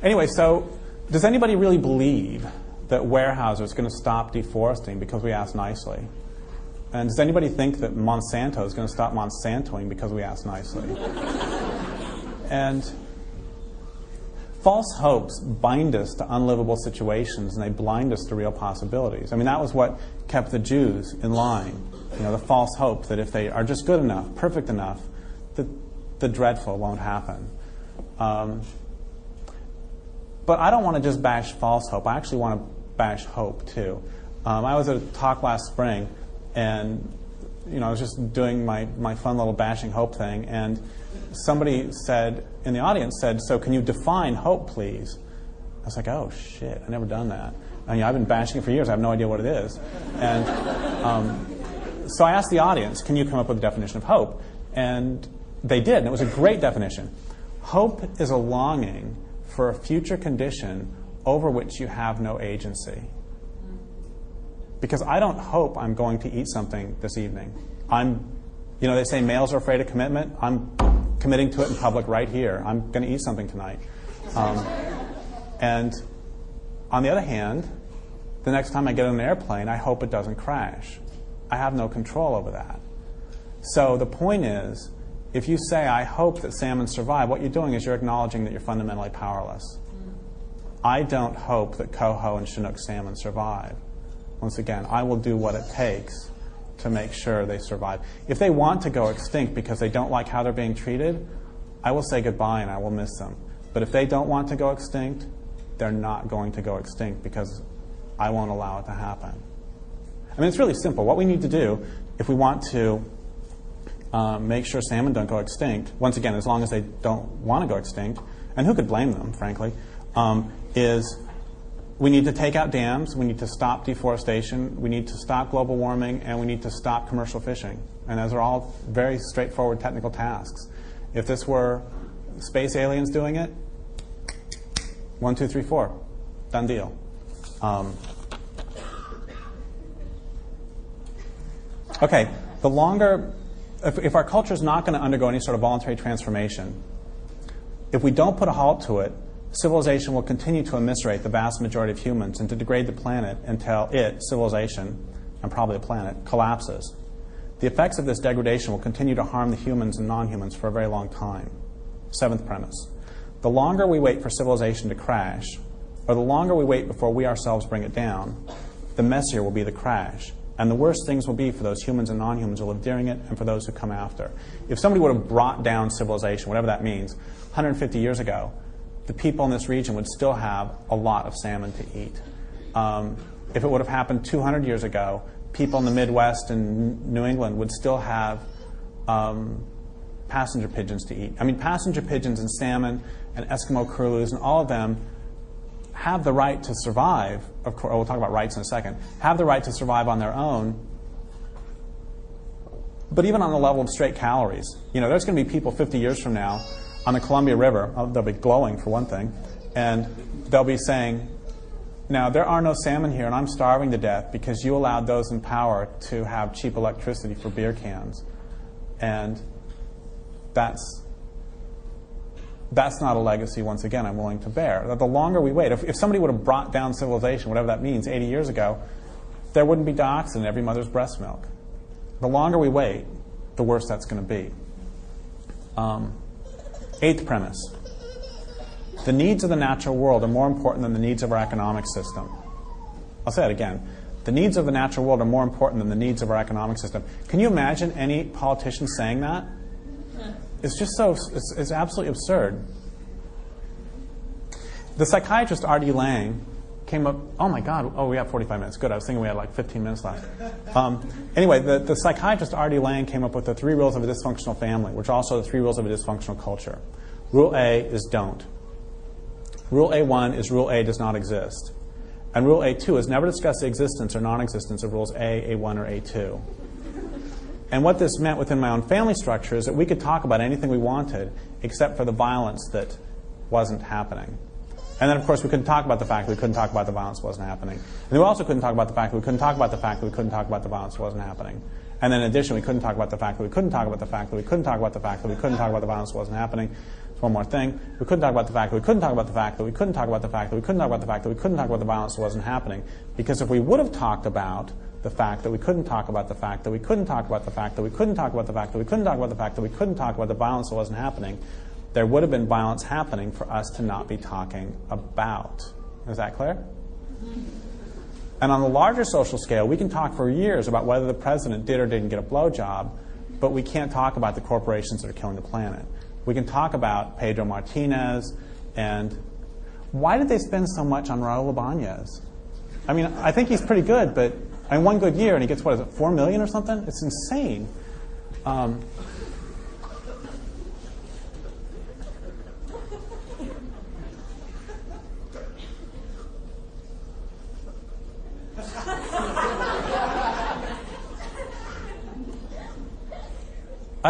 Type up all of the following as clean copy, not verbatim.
Anyway, so does anybody really believe that Weyerhaeuser is going to stop deforesting because we ask nicely? And does anybody think that Monsanto is going to stop Monsantoing because we ask nicely? And false hopes bind us to unlivable situations, and they blind us to real possibilities. I mean, that was what kept the Jews in line. You know, the false hope that if they are just good enough, perfect enough, that the dreadful won't happen. But I don't want to just bash false hope. I actually want to bash hope, too. I was at a talk last spring, and I was just doing my fun little bashing hope thing, and somebody said, in the audience said, so can you define hope, please? I was like, oh, shit, I've never done that. I mean, I've been bashing it for years. I have no idea what it is. And so I asked the audience, can you come up with a definition of hope? And they did, and it was a great definition. Hope is a longing for a future condition over which you have no agency. Because I don't hope I'm going to eat something this evening. They say males are afraid of commitment. I'm committing to it in public right here. I'm going to eat something tonight. And on the other hand, the next time I get on an airplane, I hope it doesn't crash. I have no control over that. So the point is, if you say, I hope that salmon survive, what you're doing is you're acknowledging that you're fundamentally powerless. I don't hope that coho and Chinook salmon survive. Once again, I will do what it takes to make sure they survive. If they want to go extinct because they don't like how they're being treated, I will say goodbye and I will miss them. But if they don't want to go extinct, they're not going to go extinct because I won't allow it to happen. I mean, it's really simple. What we need to do if we want to make sure salmon don't go extinct, once again, as long as they don't want to go extinct, and who could blame them, frankly, is we need to take out dams, we need to stop deforestation, we need to stop global warming, and we need to stop commercial fishing. And those are all very straightforward technical tasks. If this were space aliens doing it, 1, 2, 3, 4, done deal. Okay, the longer, if our culture is not going to undergo any sort of voluntary transformation, if we don't put a halt to it, civilization will continue to eviscerate the vast majority of humans and to degrade the planet until it, civilization, and probably the planet, collapses. The effects of this degradation will continue to harm the humans and non-humans for a very long time. 7th premise. The longer we wait for civilization to crash, or the longer we wait before we ourselves bring it down, the messier will be the crash. And the worst things will be for those humans and non-humans who live during it and for those who come after. If somebody would have brought down civilization, whatever that means, 150 years ago, the people in this region would still have a lot of salmon to eat. If it would have happened 200 years ago, people in the Midwest and New England would still have passenger pigeons to eat. I mean, passenger pigeons and salmon and Eskimo curlews and all of them have the right to survive. Of course, we'll talk about rights in a second. Have the right to survive on their own. But even on the level of straight calories, there's going to be people 50 years from now on the Columbia River. They'll be glowing for one thing, and they'll be saying, "Now there are no salmon here, and I'm starving to death because you allowed those in power to have cheap electricity for beer cans," and that's not a legacy, once again, I'm willing to bear. The longer we wait, if somebody would have brought down civilization, whatever that means, 80 years ago, there wouldn't be dioxin in every mother's breast milk. The longer we wait, the worse that's going to be. 8th premise. The needs of the natural world are more important than the needs of our economic system. I'll say that again. The needs of the natural world are more important than the needs of our economic system. Can you imagine any politician saying that? It's just it's absolutely absurd. The psychiatrist R.D. Laing came up, oh my God, we have 45 minutes. Good, I was thinking we had like 15 minutes left. Anyway, the psychiatrist R.D. Laing came up with the 3 rules of a dysfunctional family, which are also the 3 rules of a dysfunctional culture. Rule A is don't. Rule A1 is rule A does not exist. And rule A2 is never discuss the existence or non-existence of rules A, A1, or A2. And what this meant within my own family structure is that we could talk about anything we wanted except for the violence that wasn't happening. And then, of course, we couldn't talk about the fact that we couldn't talk about the violence that wasn't happening. And then we also couldn't talk about the fact that we couldn't talk about the fact that we couldn't talk about the violence that wasn't happening. And then in addition, we couldn't talk about the fact that we couldn't talk about the fact that we couldn't talk about the fact that we couldn't talk about the violence that wasn't happening. One more thing. We couldn't talk about the fact that we couldn't talk about the fact that we couldn't talk about the fact that we couldn't talk about the fact that we couldn't talk about the violence that wasn't happening. Because if we would have talked about the fact that we couldn't talk about the fact that we couldn't talk about the fact that we couldn't talk about the fact that we couldn't talk about the fact that we couldn't talk about the violence that wasn't happening, there would have been violence happening for us to not be talking about. Is that clear? And on the larger social scale, we can talk for years about whether the president did or didn't get a blowjob, but we can't talk about the corporations that are killing the planet. We can talk about Pedro Martinez and why did they spend so much on Raul Ibanez? I mean, I think he's pretty good, but in one good year, and he gets, what is it, $4 million or something? It's insane. I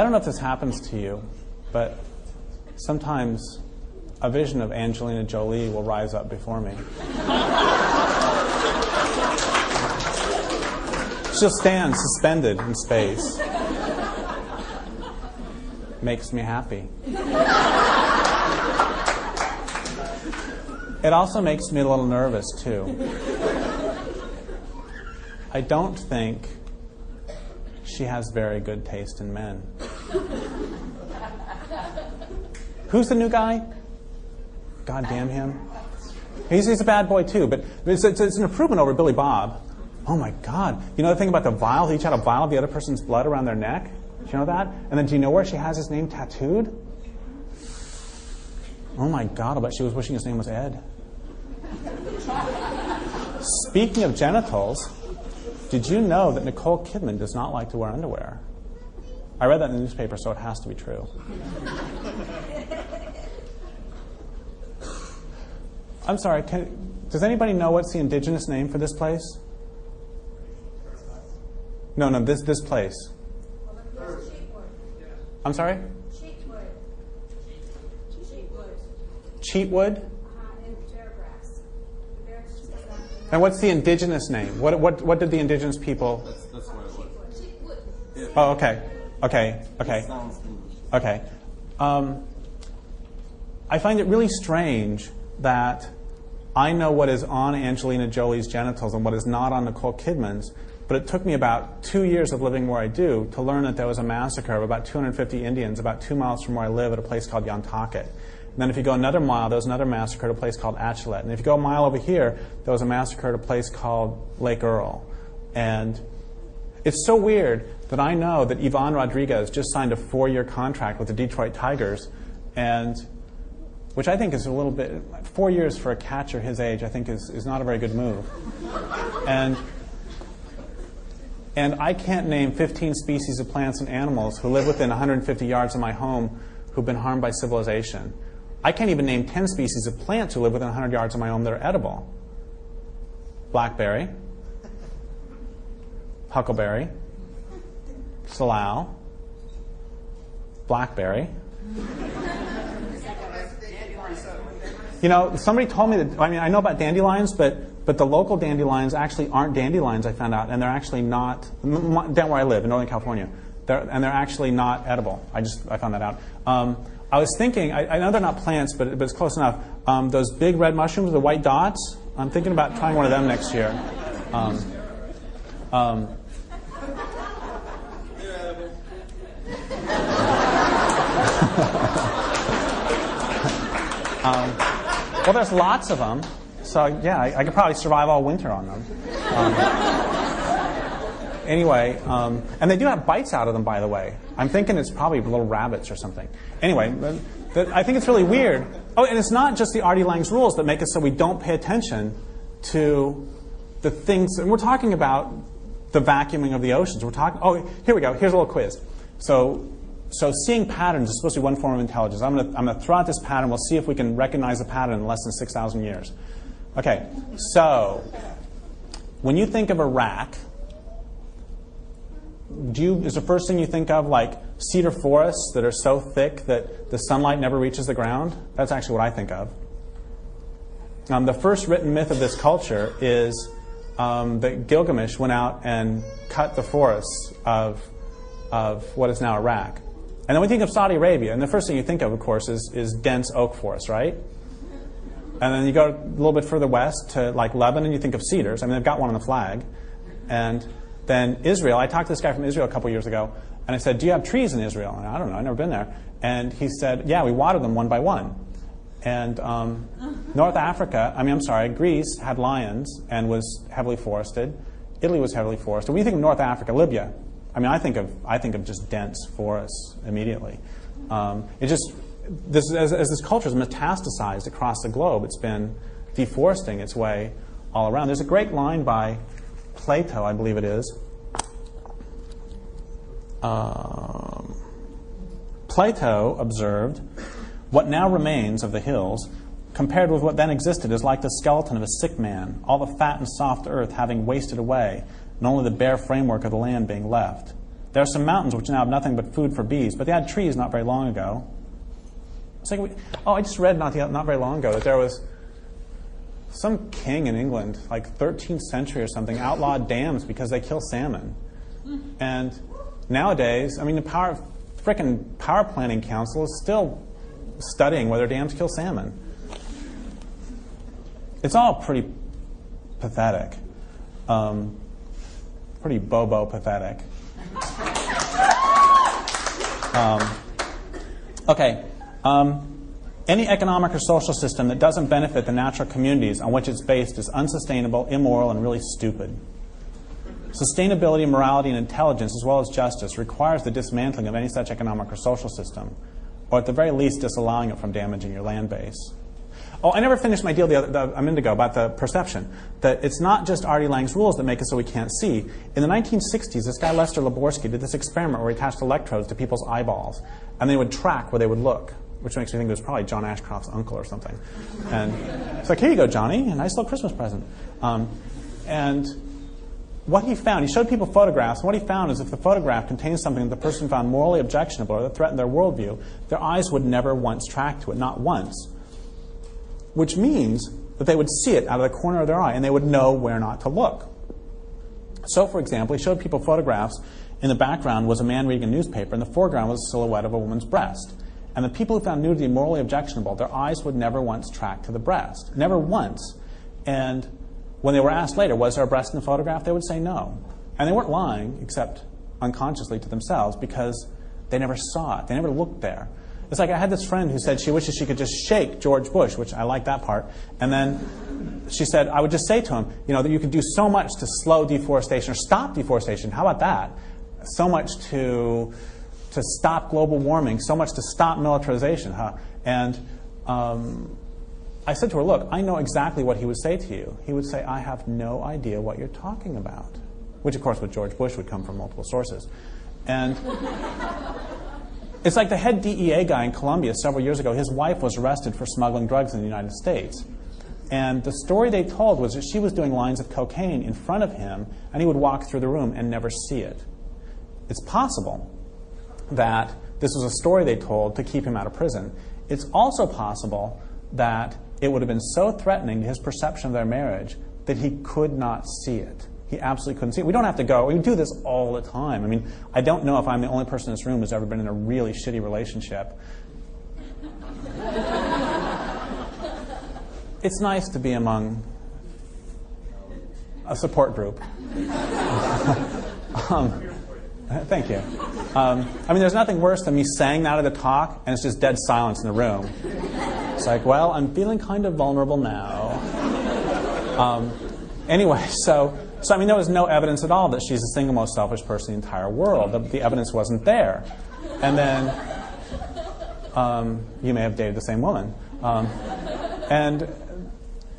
don't know if this happens to you, but sometimes a vision of Angelina Jolie will rise up before me. She'll stand suspended in space. Makes me happy. It also makes me a little nervous, too. I don't think she has very good taste in men. Who's the new guy? God damn him. He's a bad boy, too, but it's an improvement over Billy Bob. Oh, my God. You know the thing about the vial? They each had a vial of the other person's blood around their neck? Do you know that? And then do you know where she has his name tattooed? Oh, my God. I'll bet she was wishing his name was Ed. Speaking of genitals, did you know that Nicole Kidman does not like to wear underwear? I read that in the newspaper, so it has to be true. I'm sorry, does anybody know what's the indigenous name for this place? No, this place. I'm sorry? Cheatwood? And what's the indigenous name? What did the indigenous people... That's where it was. Oh, okay. Okay. I find it really strange that I know what is on Angelina Jolie's genitals and what is not on Nicole Kidman's, but it took me about 2 years of living where I do to learn that there was a massacre of about 250 Indians about 2 miles from where I live at a place called Yantakit. And then if you go another mile, there was another massacre at a place called Achelet. And if you go a mile over here, there was a massacre at a place called Lake Earl. And it's so weird that I know that Ivan Rodriguez just signed a 4-year contract with the Detroit Tigers, and which I think is a little bit, 4 years for a catcher his age, I think is not a very good move. And I can't name 15 species of plants and animals who live within 150 yards of my home who've been harmed by civilization. I can't even name 10 species of plants who live within 100 yards of my home that are edible. Blackberry, huckleberry, salal, blackberry. You know, somebody told me that, I mean, I know about dandelions, but the local dandelions actually aren't dandelions, I found out, and they're actually not, down where I live, in Northern California, they're actually not edible. I found that out. I was thinking, I know they're not plants, but it's close enough. Those big red mushrooms, the white dots, I'm thinking about trying one of them next year. Well, there's lots of them, so yeah, I could probably survive all winter on them. Anyway, and they do have bites out of them, by the way. I'm thinking it's probably little rabbits or something. Anyway, I think it's really weird. Oh, and it's not just the Artie Lang's rules that make it so we don't pay attention to the things. And we're talking about the vacuuming of the oceans. We're talking. Oh, here we go. Here's a little quiz. So seeing patterns is supposed to be one form of intelligence. I'm going to throw out this pattern. We'll see if we can recognize the pattern in less than 6,000 years. Okay. So when you think of a rack, is the first thing you think of like cedar forests that are so thick that the sunlight never reaches the ground? That's actually what I think of. The first written myth of this culture is that Gilgamesh went out and cut the forests of what is now Iraq. And then we think of Saudi Arabia, and the first thing you think of course, is dense oak forest, right? And then you go a little bit further west to like Lebanon, you think of cedars. I mean, they've got one on the flag. And then Israel, I talked to this guy from Israel a couple years ago, and I said, do you have trees in Israel? And I don't know, I've never been there. And he said, yeah, we water them one by one. And Greece had lions and was heavily forested. Italy was heavily forested. When you think of North Africa, Libya, I mean, I think of just dense forests immediately. As this culture has metastasized across the globe, it's been deforesting its way all around. There's a great line by Plato, I believe it is. Plato observed, what now remains of the hills, compared with what then existed, is like the skeleton of a sick man, all the fat and soft earth having wasted away, and only the bare framework of the land being left. There are some mountains which now have nothing but food for bees, but they had trees not very long ago. It's like I just read not very long ago that there was some king in England, like 13th century or something, outlawed dams because they kill salmon. And nowadays, I mean, the frickin' Power Planning Council is still studying whether dams kill salmon. It's all pretty pathetic. Pretty bobo pathetic. Any economic or social system that doesn't benefit the natural communities on which it's based is unsustainable, immoral, and really stupid. Sustainability, morality, and intelligence, as well as justice, requires the dismantling of any such economic or social system, or at the very least disallowing it from damaging your land base. Oh, I never finished my deal a minute ago about the perception, that it's not just Artie Lang's rules that make it so we can't see. In the 1960s, this guy Lester Laborsky did this experiment where he attached electrodes to people's eyeballs, and they would track where they would look, which makes me think it was probably John Ashcroft's uncle or something. And it's like, here you go, Johnny, a nice little Christmas present. And what he found, he showed people photographs, and what he found is if the photograph contains something that the person found morally objectionable or that threatened their worldview, their eyes would never once track to it, not once. Which means that they would see it out of the corner of their eye, and they would know where not to look. So, for example, he showed people photographs. In the background was a man reading a newspaper, and the foreground was a silhouette of a woman's breast. And the people who found nudity morally objectionable, their eyes would never once track to the breast. Never once. And when they were asked later, was there a breast in the photograph, they would say no. And they weren't lying, except unconsciously to themselves, because they never saw it. They never looked there. It's like I had this friend who said she wishes she could just shake George Bush, which I like that part. And then she said, I would just say to him, that you could do so much to slow deforestation or stop deforestation. How about that? So much to stop global warming, so much to stop militarization. Huh? And I said to her, look, I know exactly what he would say to you. He would say, I have no idea what you're talking about. Which, of course, with George Bush would come from multiple sources. And it's like the head DEA guy in Colombia several years ago. His wife was arrested for smuggling drugs in the United States. And the story they told was that she was doing lines of cocaine in front of him, and he would walk through the room and never see it. It's possible that this was a story they told to keep him out of prison. It's also possible that it would have been so threatening to his perception of their marriage that he could not see it. He absolutely couldn't see it. We don't have to go. We do this all the time. I mean, I don't know if I'm the only person in this room who's ever been in a really shitty relationship. It's nice to be among a support group. Thank you. I mean, there's nothing worse than me saying that at a talk, and it's just dead silence in the room. It's like, well, I'm feeling kind of vulnerable now. Anyway, so I mean, there was no evidence at all that she's the single most selfish person in the entire world. The evidence wasn't there. And then, you may have dated the same woman. And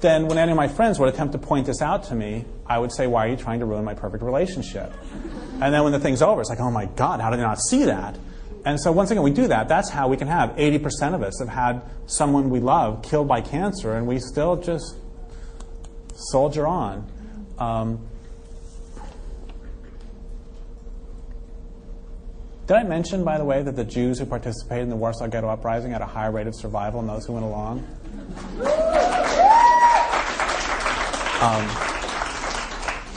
then when any of my friends would attempt to point this out to me, I would say, why are you trying to ruin my perfect relationship? And then when the thing's over, it's like, oh my God, how did I not see that? And so once again, we do that. That's how we can have 80% of us have had someone we love killed by cancer, and we still just soldier on. Did I mention, by the way, that the Jews who participated in the Warsaw Ghetto Uprising had a higher rate of survival than those who went along?